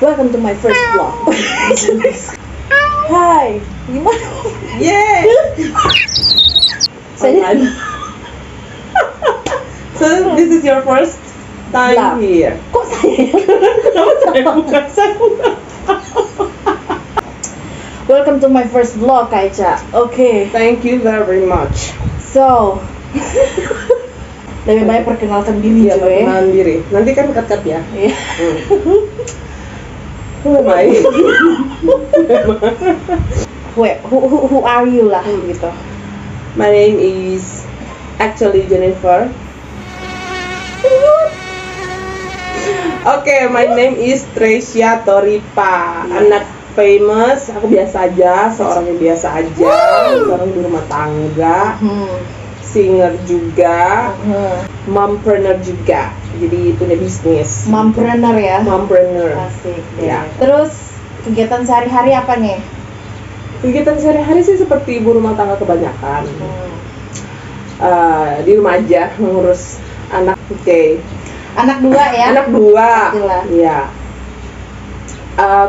Welcome to my first vlog. Hai, gimana? Yay! Saya So this is your first time Vlog. here. kok saya? Bukan saya. Welcome to my first vlog, Kaica. Oke, Thank you very much. so lebih baik perkenalkan diri, Iya, cuy. perkenalan diri. Nanti kan cut ya. Iya. Baik. Who are you lah gitu. My name is actually Jennifer. Oke, my name is Tresia Toripa. Anak famous, aku biasa aja, seorang yang biasa aja, seorang di rumah tangga, singer juga, mompreneur juga. Jadi punya bisnis. Mompreneur ya. Mompreneur. Asik deh. Ya. Terus kegiatan sehari-hari apa nih? Kegiatan sehari-hari sih seperti ibu rumah tangga kebanyakan. Di rumah aja ngurus anak. Oke. Anak dua ya? Anak dua. Pastilah. Iya.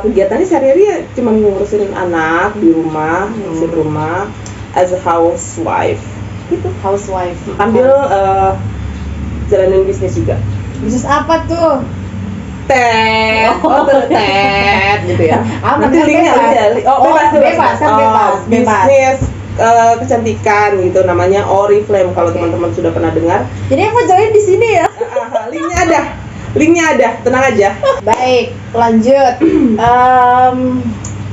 Kegiatannya sehari-hari ya cuma ngurusin anak di rumah, ngurusin rumah as a housewife. Gitu. Housewife. Ambil jalanin bisnis juga. Bisnis apa tuh? Tet gitu ya. Aman, Nanti kan linknya bebas. ada. Bebas, kan bebas. Bisnis kecantikan gitu namanya Oriflame kalau Oke. teman-teman sudah pernah dengar. Jadi aku join di sini ya. Linknya ada, tenang aja. Baik, lanjut.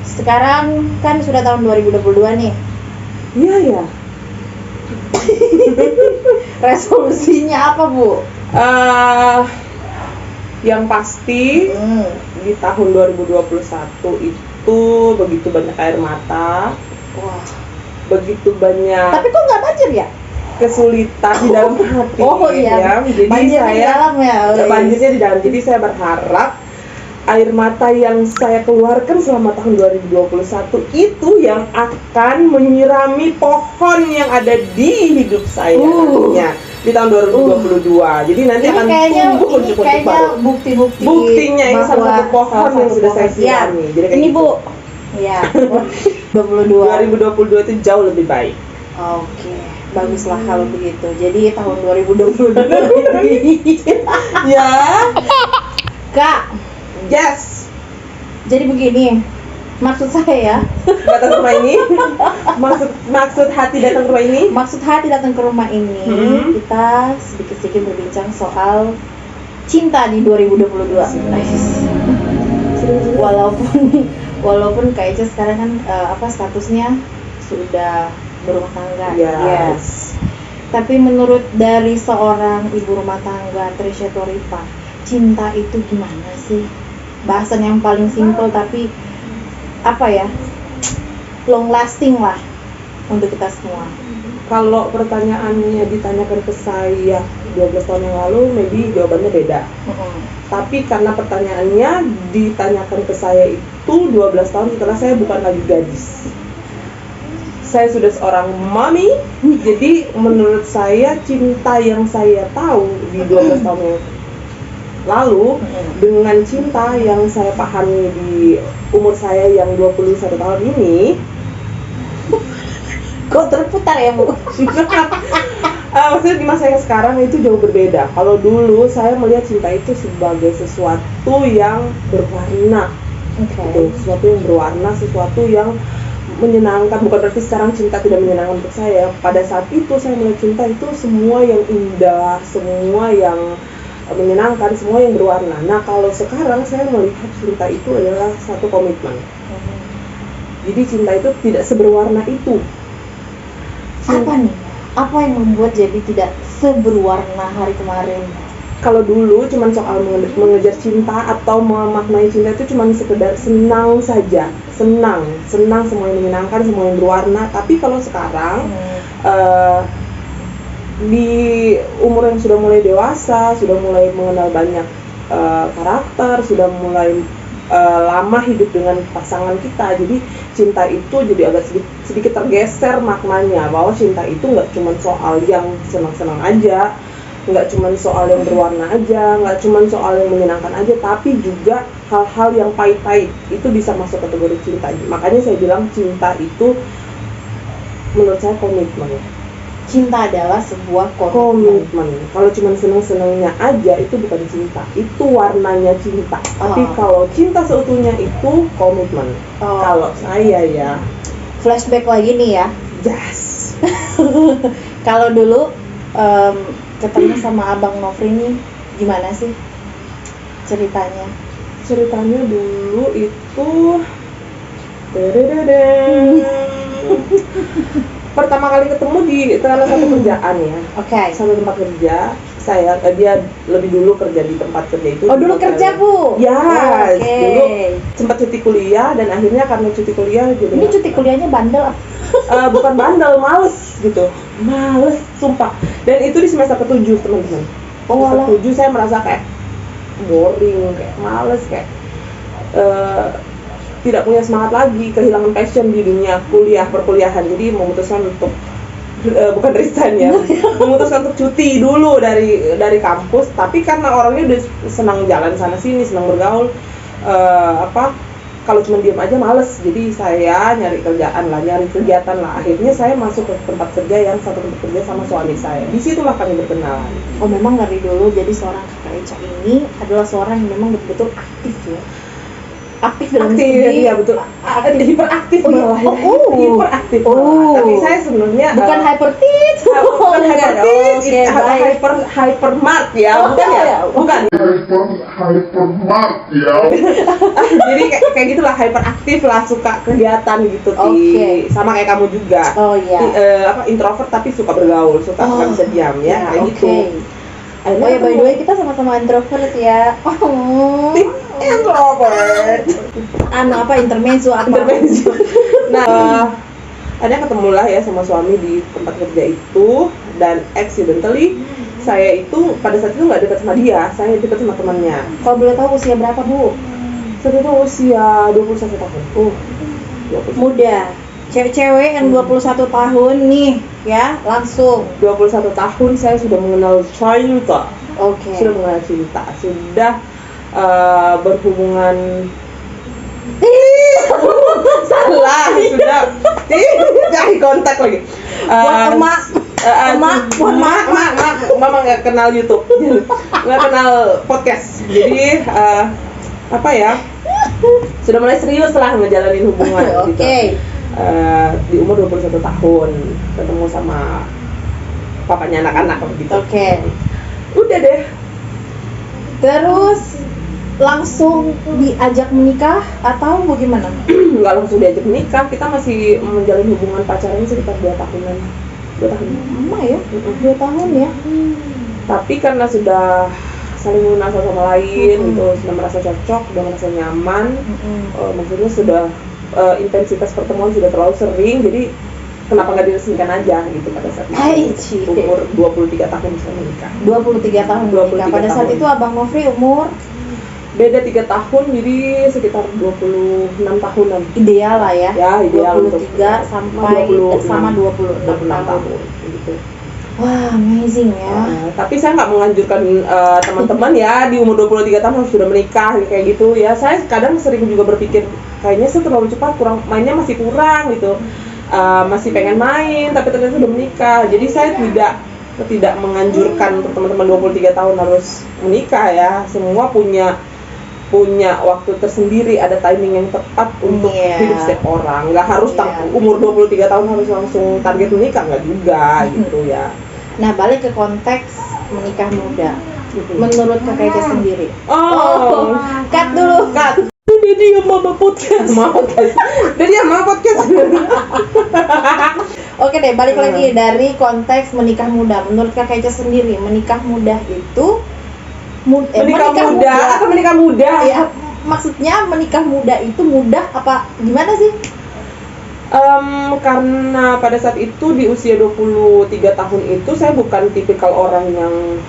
Sekarang kan sudah tahun 2022 nih. Iya ya. Resolusinya apa, Bu? Yang pasti di tahun 2021 itu begitu banyak air mata, Wah. begitu banyak Tapi kok nggak banjir ya? kesulitan di dalam hati. Oh iya. Ya. Jadi Banjirnya di saya dalam ya. banjirnya di dalam. Jadi saya berharap air mata yang saya keluarkan selama tahun 2021 itu yang akan menyirami pohon yang ada di hidup saya nantinya di tahun 2022. Jadi nanti Ini akan kayaknya tumbuh kuncup-kuncup baru. bukti-bukti. Buktinya ini salah bahwa satu pohon yang satu sudah saya pohon. Ya, sirami. Jadi kayak ini gitu. Bu. Ya, 22. 2022 itu jauh lebih baik. Oke, baguslah kalau begitu. Jadi tahun 2022. Ya. Kak, Yes. jadi begini. Maksud saya ya, Datang ke rumah ini. Maksud hati datang ke rumah ini. maksud hati datang ke rumah ini, kita sedikit-sedikit berbincang soal cinta di 2022. Nice. Walaupun Kak Eca sekarang kan statusnya sudah berumah tangga. Yes. Tapi menurut dari seorang ibu rumah tangga Tresia Toripa, cinta itu gimana sih? Bahasan yang paling simpel tapi apa ya? Long lasting lah untuk kita semua. Kalau pertanyaannya ditanyakan ke saya 12 tahun yang lalu, maybe jawabannya beda. Tapi karena pertanyaannya ditanyakan ke saya itu 12 tahun setelah saya bukan lagi gadis. Saya sudah seorang mami, jadi menurut saya cinta yang saya tahu di 12 tahun yang lalu dengan cinta yang saya pahami di umur saya yang 21 tahun ini. Kok terputar ya, Bu? Maksudnya di masa yang sekarang itu jauh berbeda. Kalau dulu saya melihat cinta itu sebagai sesuatu yang berwarna, gitu. Sesuatu yang berwarna, sesuatu yang menyenangkan. Bukan berarti sekarang cinta tidak menyenangkan untuk saya. Pada saat itu saya melihat cinta itu semua yang indah, semua yang menyenangkan, semua yang berwarna. Nah kalau sekarang saya melihat cinta itu adalah satu komitmen. Jadi cinta itu tidak seberwarna itu. Apa nih? Apa yang membuat jadi tidak seberwarna hari kemarin? Kalau dulu cuma soal mengejar cinta atau memaknai cinta itu cuma sekedar senang saja, senang semua yang menyenangkan, semua yang berwarna. Tapi kalau sekarang di umur yang sudah mulai dewasa, sudah mulai mengenal banyak karakter, sudah mulai lama hidup dengan pasangan kita. Jadi cinta itu jadi agak sedikit tergeser maknanya, bahwa cinta itu nggak cuma soal yang senang-senang aja, nggak cuma soal yang berwarna aja, nggak cuma soal yang menyenangkan aja, tapi juga hal-hal yang pahit-pahit itu bisa masuk kategori cinta. Makanya saya bilang cinta itu menurut saya komitmen. Cinta adalah sebuah komitmen. Kalau cuma seneng-senengnya aja itu bukan cinta, itu warnanya cinta. Tapi kalau cinta seutuhnya itu komitmen. Kalau saya ya. Flashback lagi nih ya. Yes. Kalau dulu ketemu sama Abang Nofri nih gimana sih ceritanya? Ceritanya dulu itu pertama kali ketemu di salah satu kerjaan ya. Oke. Satu tempat kerja. Dia lebih dulu kerja di tempat kerja itu. Oh, dulu kerja, Bu? Ya, Okay. Dulu sempat cuti kuliah, dan akhirnya karena cuti kuliah jadi Ini cuti kuliahnya bandel. bukan bandel, males gitu. Males, sumpah. Dan itu di semester ke-7, teman-teman. Semester ke-7 saya merasa kayak boring, kayak males, kayak tidak punya semangat lagi, kehilangan passion di dunia perkuliahan. Jadi memutuskan untuk bukan resign ya, memutuskan untuk cuti dulu dari kampus. Tapi karena orangnya udah senang jalan sana sini, senang bergaul, kalau cuma diem aja males. Jadi saya nyari kegiatan lah. Akhirnya saya masuk ke tempat kerja yang satu tempat kerja sama suami saya. Disitulah kami berkenalan. Oh, memang dari dulu jadi seorang kakak Eca ini adalah seorang yang memang betul-betul aktif ya. Aktif dalam segi, ya betul. Hiperaktif malah. Hiperaktif. Tapi saya sebenarnya bukan hypertit. Bukan hypertit, hypermart ya, bukan ya? Bukan. Hypermart ya. Jadi kayak gitulah, hyperaktif lah, suka kegiatan gitu. Sama kayak kamu juga. Oh iya. Introvert tapi suka bergaul, suka nggak bisa diam ya, kayak gitu. Oh ya, by the way kita sama-sama introvert ya. Introvert. Intermezzo. Nah, ada ketemulah ya sama suami di tempat kerja itu, dan accidentally saya itu pada saat itu nggak dekat sama dia, saya dekat sama temannya. Kalau boleh tahu usia berapa, Bu? Saat itu usia 21 tahun. 21. Muda. Cewek-cewek yang 21 tahun nih ya, langsung 21 tahun saya sudah mengenal cinta. Sudah mengenal cinta, sudah berhubungan salah, sudah eye kontak lagi. Mama nggak kenal YouTube, nggak kenal podcast, jadi sudah mulai serius lah ngejalanin hubungan. Gitu. Di umur 21 tahun ketemu sama papanya anak-anak gitu. Udah deh. Terus langsung diajak menikah atau bagaimana? Nggak langsung diajak menikah, kita masih menjalin hubungan pacaran sekitar 2 tahunan. 2 tahun. Lama ya? 2 tahun ya. Tapi karena sudah saling mengenal satu sama lain gitu, sudah merasa cocok, sudah merasa nyaman, maksudnya sudah intensitas pertemuan sudah terlalu sering, jadi kenapa nggak diresmikan aja gitu pada saat itu. Umur 23 tahun saya menikah. 23 tahun menikah. Pada saat itu Abang Nofri umur beda 3 tahun, jadi sekitar 26 tahunan. Ideal lah ya. Ya, ideal 23 sampai sama 26 tahun gitu. Wah, amazing ya. Tapi saya nggak menganjurkan teman-teman ya di umur 23 tahun harus sudah menikah kayak gitu ya. Saya kadang sering juga berpikir kayaknya saya terlalu cepat, mainnya masih kurang gitu. Masih pengen main tapi ternyata sudah menikah. Jadi saya tidak menganjurkan untuk teman-teman 23 tahun harus menikah ya. Semua punya waktu tersendiri, ada timing yang tepat untuk hidup setiap orang. Nggak harus umur 23 tahun harus langsung target menikah, nggak juga gitu ya. Nah, balik ke konteks menikah muda. Menurut Kak Eca sendiri. Cut dulu. Dia mama podcast. Oke deh, balik lagi dari konteks menikah muda. Menurut Kak Eca sendiri, menikah muda itu menikah muda? Ya, maksudnya menikah muda itu mudah apa gimana sih? Karena pada saat itu di usia 23 tahun itu saya bukan tipikal orang yang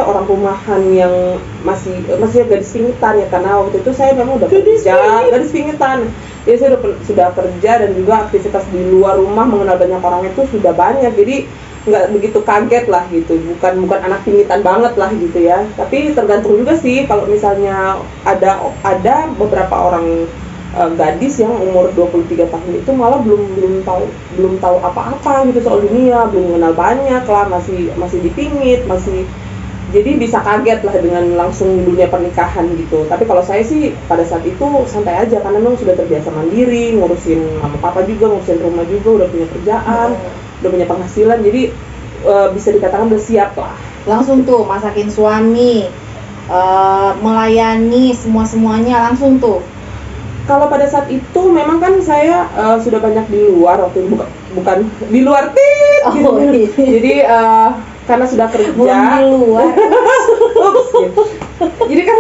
orang rumahan yang masih gadis pingitan ya, karena waktu itu saya memang udah kerja, gadis pingitan. Jadi saya sudah kerja dan juga aktivitas di luar rumah, mengenal banyak orang itu sudah banyak. Jadi nggak begitu kaget lah gitu, bukan anak pingitan banget lah gitu ya. Tapi tergantung juga sih, kalau misalnya ada beberapa orang gadis yang umur 23 tahun itu malah belum tahu apa-apa gitu soal dunia, belum mengenal banyak lah, masih dipingit, jadi bisa kaget lah dengan langsung dunia pernikahan gitu. Tapi kalau saya sih pada saat itu santai aja, karena memang sudah terbiasa mandiri, ngurusin mama papa juga, ngurusin rumah juga, udah punya kerjaan, udah punya penghasilan, jadi bisa dikatakan udah siap lah. Langsung tuh masakin suami, melayani semuanya langsung tuh. Kalau pada saat itu memang kan saya sudah banyak di luar waktu itu, bukan di luar gitu. Jadi karena sudah kerja di luar. gitu. Jadi kan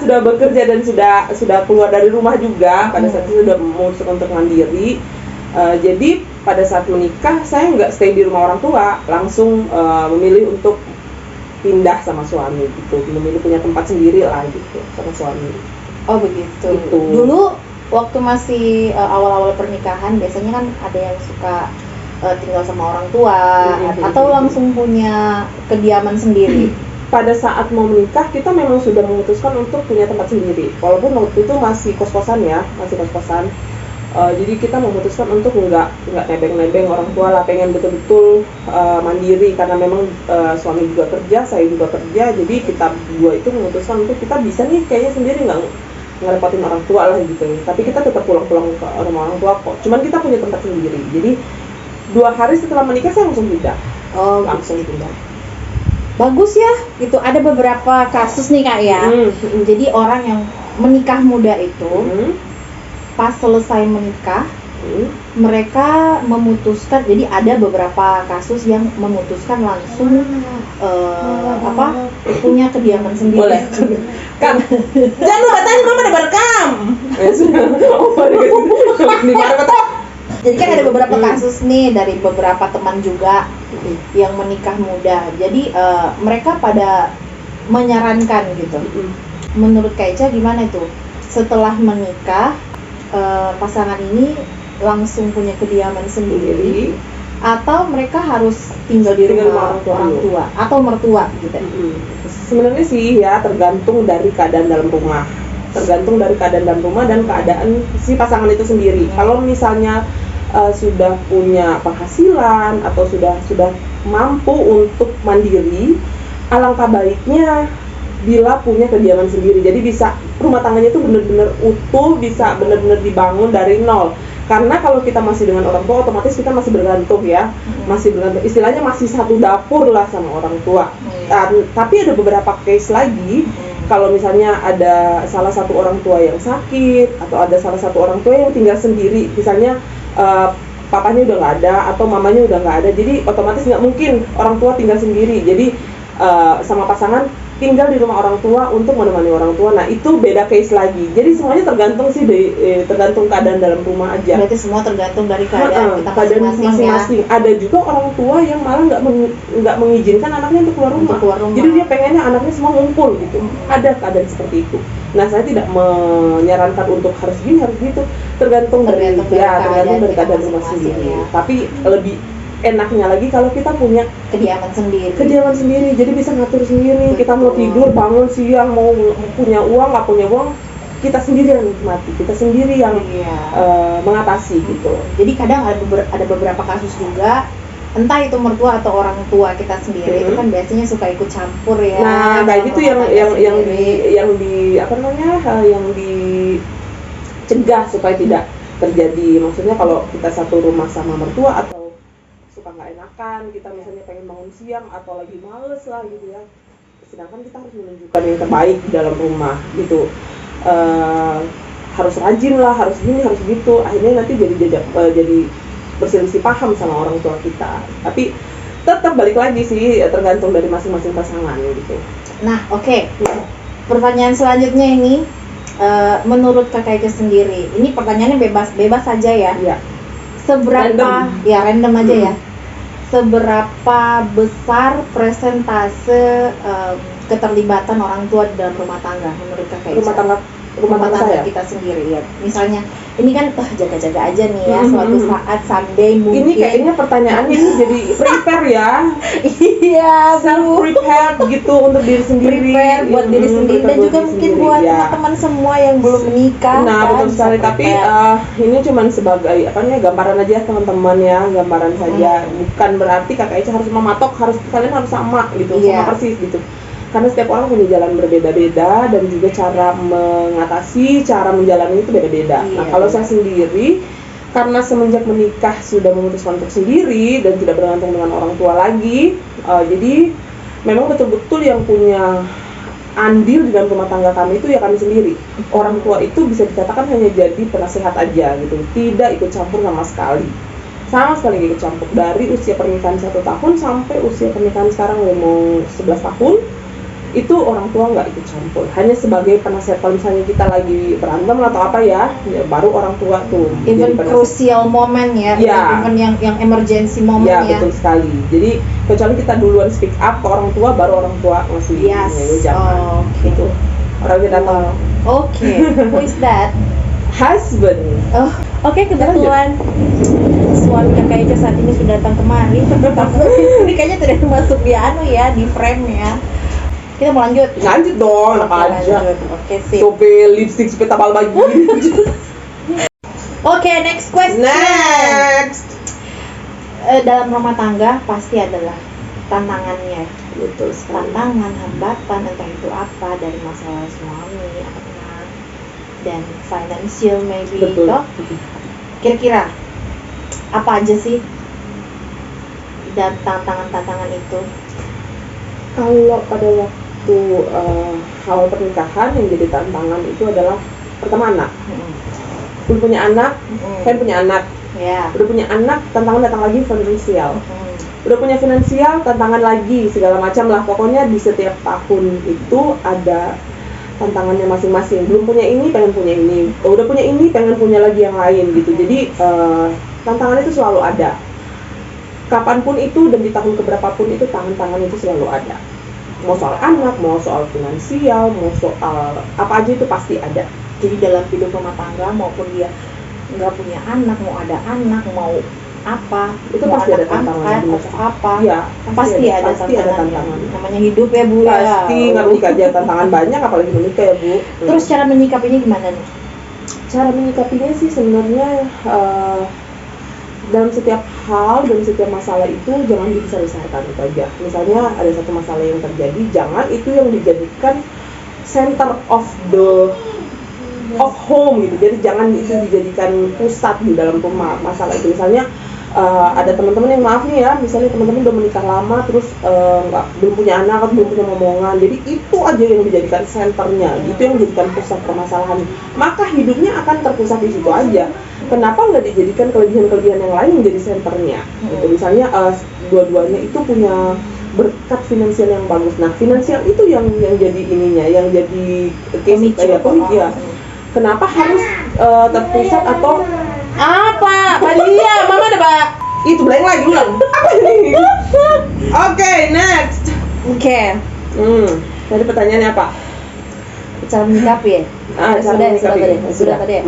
sudah bekerja dan sudah keluar dari rumah juga, pada saat itu sudah memutuskan untuk mandiri. Jadi pada saat menikah saya nggak stay di rumah orang tua, langsung memilih untuk pindah sama suami gitu, memilih punya tempat sendiri lah gitu sama suami. Oh begitu. Gitu. Dulu waktu masih awal-awal pernikahan biasanya kan ada yang suka tinggal sama orang tua atau langsung punya kediaman sendiri. Pada saat mau menikah kita memang sudah memutuskan untuk punya tempat sendiri. Walaupun waktu itu masih kos-kosan ya, jadi kita memutuskan untuk nggak nebeng orang tua lah, pengen betul-betul mandiri, karena memang suami juga kerja, saya juga kerja, jadi kita berdua itu memutuskan untuk kita bisa nih kayaknya sendiri, nggak ngerepotin orang tua lah gitu. Tapi kita tetap pulang-pulang ke rumah orang tua kok, cuman kita punya tempat sendiri. Jadi 2 hari setelah menikah saya langsung pindah. Langsung pindah. Bagus ya, gitu. Ada beberapa kasus nih Kak ya. Jadi orang yang menikah muda itu pas selesai menikah mereka memutuskan, jadi ada beberapa kasus yang memutuskan langsung punya kediaman sendiri. Boleh. Kam, jangan lupa tanya mama ada berekam. Jadi kan ada beberapa kasus nih dari beberapa teman juga yang menikah muda. Jadi mereka pada menyarankan gitu. Menurut Kak Echa gimana tuh? Setelah menikah pasangan ini langsung punya kediaman sendiri atau mereka harus tinggal di rumah orang tua atau mertua gitu. Sebenarnya sih ya tergantung dari keadaan dalam rumah. Dan keadaan si pasangan itu sendiri. Kalau misalnya sudah punya penghasilan atau sudah mampu untuk mandiri, alangkah baiknya bila punya kediaman sendiri. Jadi bisa rumah tangganya itu benar-benar utuh, bisa benar-benar dibangun dari nol. Karena kalau kita masih dengan orang tua, otomatis kita masih bergantung ya, istilahnya masih satu dapur lah sama orang tua. Tapi ada beberapa case lagi, kalau misalnya ada salah satu orang tua yang sakit atau ada salah satu orang tua yang tinggal sendiri, misalnya papanya udah nggak ada atau mamanya udah nggak ada, jadi otomatis nggak mungkin orang tua tinggal sendiri. Jadi sama pasangan tinggal di rumah orang tua untuk menemani orang tua. Nah itu beda case lagi. Jadi semuanya tergantung sih tergantung keadaan dalam rumah aja. Berarti semua tergantung dari keadaan kita masing-masing. Ada juga orang tua yang malah nggak mengizinkan anaknya untuk keluar rumah. Jadi dia pengennya anaknya semua ngumpul gitu. Ada keadaan seperti itu. Nah saya tidak menyarankan untuk harus gini harus gitu. Tergantung dari keadaan rumah sendiri. Ya. Tapi lebih enaknya lagi kalau kita punya kediaman sendiri, jadi bisa ngatur sendiri. Kita mau tidur, bangun siang, mau punya uang, nggak punya uang, kita sendiri yang nikmati, kita sendiri yang mengatasi gitu. Jadi kadang ada beberapa kasus juga, entah itu mertua atau orang tua kita sendiri itu kan biasanya suka ikut campur ya. Nah kayak gitu yang dicegah supaya tidak terjadi. Maksudnya kalau kita satu rumah sama mertua atau suka nggak enakan, kita misalnya pengen bangun siang atau lagi males lah gitu ya, sedangkan kita harus menunjukkan yang terbaik di dalam rumah gitu, harus rajin lah, harus gini, harus gitu, akhirnya nanti jadi berselisih paham sama orang tua kita. Tapi tetap balik lagi sih, tergantung dari masing-masing pasangan gitu. Nah oke. Pertanyaan selanjutnya ini, menurut Kakak Eca sendiri, ini pertanyaannya bebas saja ya. Iya. Seberapa random aja ya. Seberapa besar persentase keterlibatan orang tua di dalam rumah tangga menurut Kakak Eca? Rumah tangga saya. kita sendiri ya. Misalnya ini kan jaga-jaga aja nih ya, Mm-hmm. suatu saat someday mungkin. Ini kayaknya pertanyaannya ini jadi prepare ya. Iya, Self prepare gitu untuk diri sendiri. prepare buat diri sendiri dan prepare juga diri mungkin sendiri, buat ya. teman-teman semua yang belum menikah. Nah, kan, betul bisa sekali. Tapi prepare. ini cuman sebagai gambaran aja teman-teman ya, gambaran saja. Bukan berarti Kakak Eca harus mematok, kalian harus sama gitu, Iya. sama persis gitu. Karena setiap orang punya jalan berbeda-beda dan juga cara mengatasi, cara menjalani itu beda-beda. Iya, Nah, kalau benar. saya sendiri, karena semenjak menikah sudah memutuskan untuk sendiri dan tidak bergantung dengan orang tua lagi, jadi memang betul-betul yang punya andil di dalam rumah tangga kami itu ya kami sendiri. Orang tua itu bisa dikatakan hanya jadi penasehat aja gitu, tidak ikut campur sama sekali nggak ikut campur. Dari usia pernikahan 1 tahun sampai usia pernikahan sekarang udah mau 11 tahun, itu orang tua nggak ikut campur, hanya sebagai penasehat. Kalau misalnya kita lagi berantem atau apa ya baru orang tua tuh Even jadi penasehat. crucial moment ya, Ya. even yang emergency moment Ya, ya. betul sekali. Jadi kecuali kita duluan speak up ke orang tua, baru orang tua ngasih Yes. jangan Oh, oke. gitu. Orang kita tahu Wow. Oke, who is that? husband. Oh, oke, kebetulan suami Kakak Eca saat ini sudah datang kemari. Ini kayaknya tidak masuk di di frame ya. Kita mau lanjut. Lanjut dong, Oke, enak aja. lanjut. Oke, sip. Coba lipstick supaya tabal bagi. Oke, next question. Next. Dalam rumah tangga pasti adalah tantangannya. Betul sekali. Tantangan, hambatan, entah itu apa, dari masalah suami, anak, dan financial maybe. Betul. Toh, kira-kira apa aja sih dan tantangan-tantangan itu? Kalau pada waktu awal pernikahan yang jadi tantangan itu adalah pertama anak. Udah punya anak, kan punya anak. Ya. Udah punya anak, tantangan datang lagi finansial. Hmm. Udah punya finansial, tantangan lagi segala macam lah. Pokoknya di setiap tahun itu ada tantangannya masing-masing. Belum punya ini, pengen punya ini. Udah punya ini, pengen punya lagi yang lain gitu. Jadi tantangan itu selalu ada. Kapanpun itu dan di tahun keberapapun itu tantangan itu selalu ada. Mau soal anak, mau soal finansial, mau soal apa aja itu pasti ada. Jadi dalam hidup rumah tangga maupun dia nggak punya anak, mau ada anak, mau apa, Itu mau pasti ada anak tantangan, angkat benar. atau apa, Iya, pasti ada tantangan. tantangan. Namanya hidup ya Bu ya. Pasti nggak menikah aja tantangan banyak, apalagi menikah ya Bu. Terus cara menyikapinya gimana nih? Cara menyikapinya sih sebenarnya dalam setiap hal, dalam setiap masalah itu jangan dibesar-besarkan itu aja. Misalnya ada satu masalah yang terjadi, jangan itu yang dijadikan center of home gitu. Jadi jangan itu dijadikan pusat di dalam rumah masalah itu. Misalnya ada teman-teman yang maaf nih ya, misalnya teman-teman udah menikah lama terus belum punya anak atau belum punya momongan, jadi itu aja yang dijadikan senternya, itu yang dijadikan pusat permasalahan, maka hidupnya akan terpusat di situ aja. Kenapa nggak dijadikan kelebihan-kelebihan yang lain menjadi senternya? Gitu. Misalnya dua-duanya itu punya berkat finansial yang bagus. Nah, finansial itu yang jadi ininya, yang jadi case ya. Kenapa harus terpusat atau apa? Maria, mama ada Pak. Itu blank lagi ulang. Apa ini? Oke, next. Oke. Tadi pertanyaannya apa? Cara menyikapi ya? Sudah tadi ya?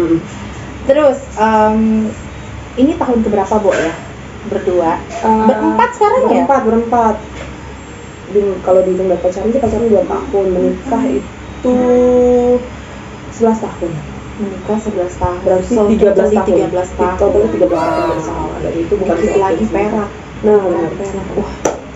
Terus, ini tahun keberapa Bu ya? Berdua? Berempat sekarang ya? Berempat. Kalau dihitung dari pacaran sih pacaran 2 tahun, menikah itu 11 tahun. Menikah 11 tahun. Berarti So, 13 tahun. 13 tahun. Totalnya 13 tahun bersama. Dan itu bukan Dikit lagi perak. Nah, benar. Perak. Wah,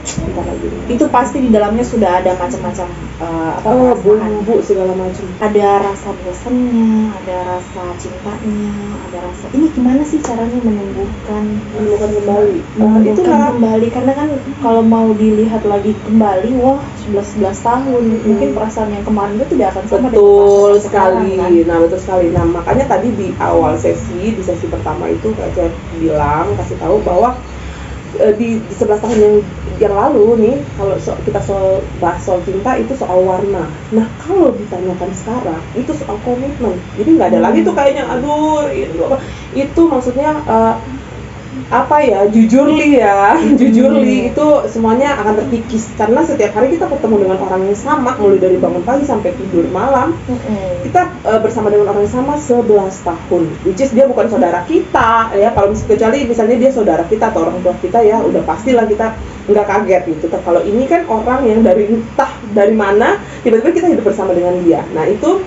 Bentar lagi. itu pasti di dalamnya sudah ada macam-macam perasaan. Bumbu segala macam. Ada rasa bosannya, ada rasa cintanya, ada rasa ini gimana sih caranya menumbuhkan Kembali. menumbuhkan kembali, karena kan kalau mau dilihat lagi kembali, wah 11 tahun, mungkin perasaan yang kemarin itu tidak akan sama dengan Betul perasaan yang sekali. sekarang, kan? Nah, betul sekali. Nah, makanya tadi di awal sesi, di sesi pertama itu saya bilang, kasih tahu bahwa di 11 tahun yang lalu nih, kalau kita bahas soal cinta itu soal warna. Nah kalau ditanyakan sekarang itu soal komitmen. Jadi nggak ada lagi tuh kayaknya aduh itu maksudnya apa ya, jujurli itu semuanya akan terkikis karena setiap hari kita ketemu dengan orang yang sama, mulai dari bangun pagi sampai tidur malam. Kita bersama dengan orang yang sama 11 tahun, which is dia bukan saudara kita ya, kalau kecuali misalnya dia saudara kita atau orang tua kita ya udah pastilah kita nggak kaget gitu. Kalau ini kan orang yang dari entah dari mana tiba-tiba kita hidup bersama dengan dia. Nah itu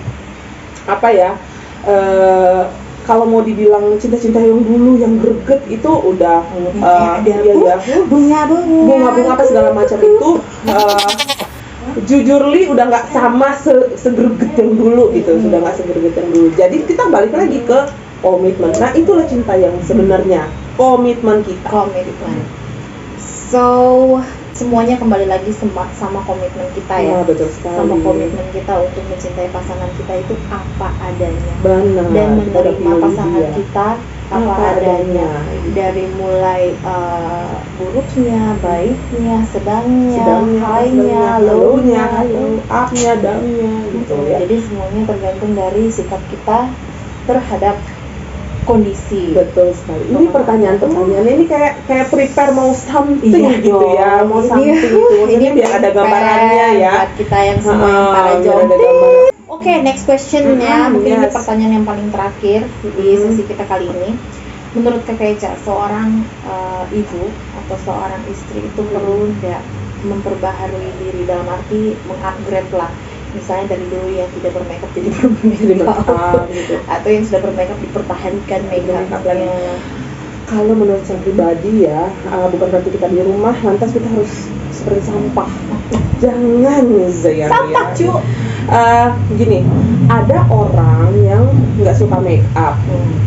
apa ya, kalau mau dibilang cinta-cinta yang dulu yang greget itu udah bunga-bunga apa segala macam itu jujurly udah nggak sama segreget yang dulu gitu, sudah nggak segreget yang dulu. Jadi kita balik lagi ke komitmen. Nah itulah cinta yang sebenarnya, komitmen kita. So semuanya kembali lagi sama komitmen kita ya. Betul sekali. Sama komitmen kita untuk mencintai pasangan kita itu apa adanya. Benar. Dan menerima pasangan kita apa adanya. Dari mulai buruknya, baiknya, sedangnya, high-nya, low-nya, up-nya, down-nya gitu ya. Jadi semuanya tergantung dari sikap kita terhadap kondisi. Betul sekali. Ini pertanyaan ini kayak prepare mau something gitu ya, mau something gitu. Ini biar ada gambarannya ya. Buat kita yang semua yang para jomblo. Oke, next questionnya mungkin ini pertanyaan yang paling terakhir di sesi kita kali ini. Menurut Kakak Eca, seorang ibu atau seorang istri itu perlu nggak memperbaharui diri, dalam arti mengupgrade lah, misalnya dari dulu yang tidak bermakeup jadi bermakeup gitu, atau yang sudah bermakeup dipertahankan makeupnya. Kalau menurut saya pribadi ya, bukan berarti kita di rumah lantas kita harus seperti sampah. Jangan Zaya. Sampah cu. Gini, ada orang yang nggak suka make up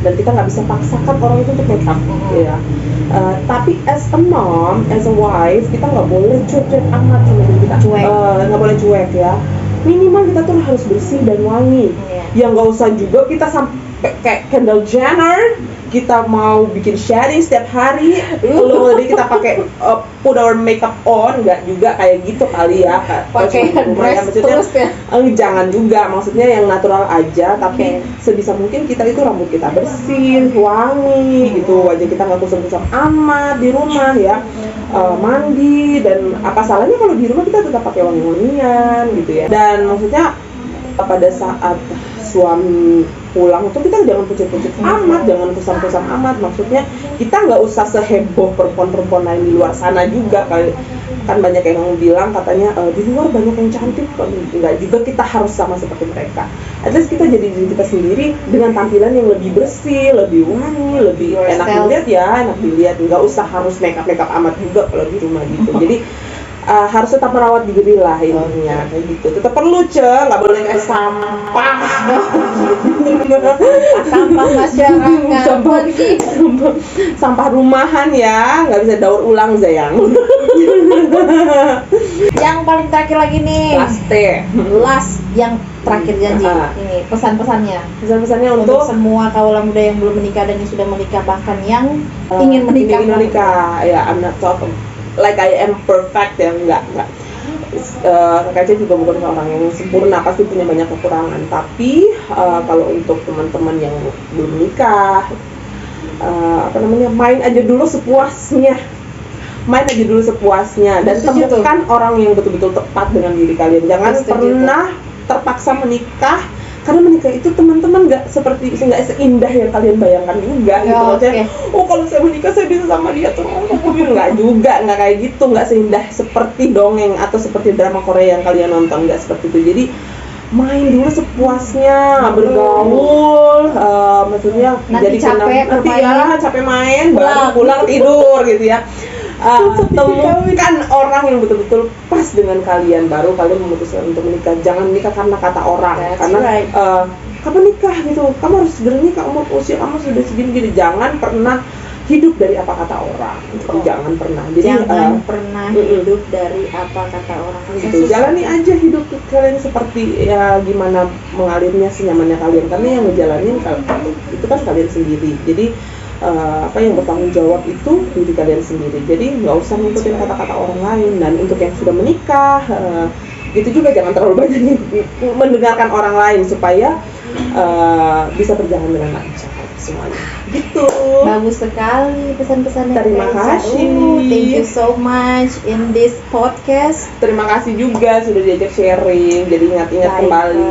dan kita nggak bisa paksakan orang itu untuk make up ya. Tapi as a mom, as a wife, kita nggak boleh cuek amat sama diri kita. Nggak boleh cuek ya. Minimal kita tuh harus bersih dan wangi. Yang nggak usah juga kita sampai kayak Kendall Jenner, kita mau bikin shading setiap hari, lalu kita pakai put our makeup on, nggak juga kayak gitu kali ya. Pakai dress terus ya. Jangan juga, maksudnya yang natural aja, tapi sebisa mungkin kita itu rambut kita bersih, wangi gitu, wajah kita nggak kusam-kusam amat di rumah ya. Mandi, dan apa salahnya kalau di rumah kita tetap pakai wangi-wangian gitu ya. Dan maksudnya pada saat suami pulang itu kita jangan pucet-pucet amat, jangan kusam-kusam amat. Maksudnya kita nggak usah seheboh perempuan-perempuan lain di luar sana juga. Kan banyak yang bilang katanya di luar banyak yang cantik, nggak juga kita harus sama seperti mereka. At least kita jadi diri kita sendiri dengan tampilan yang lebih bersih, lebih wangi, lebih enak dilihat. Nggak usah harus makeup amat juga kalau di rumah gitu. Jadi harus tetap merawat diri lah intinya kayak gitu. Tetap perlu nggak boleh kayak sampah. Sampah masyarakat. Sampah rumahan ya, nggak bisa daur ulang sayang. Yang paling terakhir lagi nih. Last yang terakhir janji. Ini pesan-pesannya untuk semua kaula muda yang belum menikah dan yang sudah menikah, bahkan yang ingin menikah. Ya, I'm not talking like I am perfect ya, enggak. Kakak Eca juga bukan orang yang sempurna, pasti punya banyak kekurangan. Tapi kalau untuk teman-teman yang belum menikah, main aja dulu sepuasnya. Dan temukan orang yang betul-betul tepat dengan diri kalian. Jangan pernah terpaksa menikah, karena menikah itu teman-teman nggak seindah yang kalian bayangkan juga gitu. Maksudnya, kalau saya menikah saya bisa sama dia tuh, nggak juga, nggak kayak gitu, nggak seindah seperti dongeng atau seperti drama Korea yang kalian nonton, nggak seperti itu. Jadi main dulu sepuasnya, bergaul, maksudnya nanti capek main, baru pulang tidur gitu ya. Temukan orang yang betul-betul pas dengan kalian, baru kalian memutuskan untuk menikah. Jangan menikah karena kata orang. Kapan nikah gitu, kamu harus segera nikah, usia kamu sudah segini. Jangan pernah hidup dari apa kata orang. Jangan pernah. Jadi pernah hidup dari apa kata orang. Gitu. Jalani aja hidup kalian seperti ya gimana mengalirnya senyamannya kalian, karena yang ngejalanin itu kan kalian sendiri. Jadi yang bertanggung jawab itu diri kalian sendiri. Jadi nggak usah ngikutin kata-kata orang lain. Dan untuk yang sudah menikah, gitu juga jangan terlalu banyak mendengarkan orang lain supaya bisa berjalan dengan lancar semuanya. Gitu. Bagus sekali pesan-pesannya. Terima Reza. kasih. Thank you so much in this podcast. Terima kasih juga sudah diajak sharing. Jadi ingat-ingat kembali.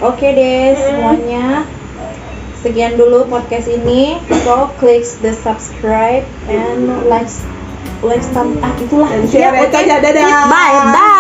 Oke deh semuanya. Sekian dulu podcast ini. So click the subscribe and like itulah. Dan share Ya, oke. aja. Dadah. Bye bye.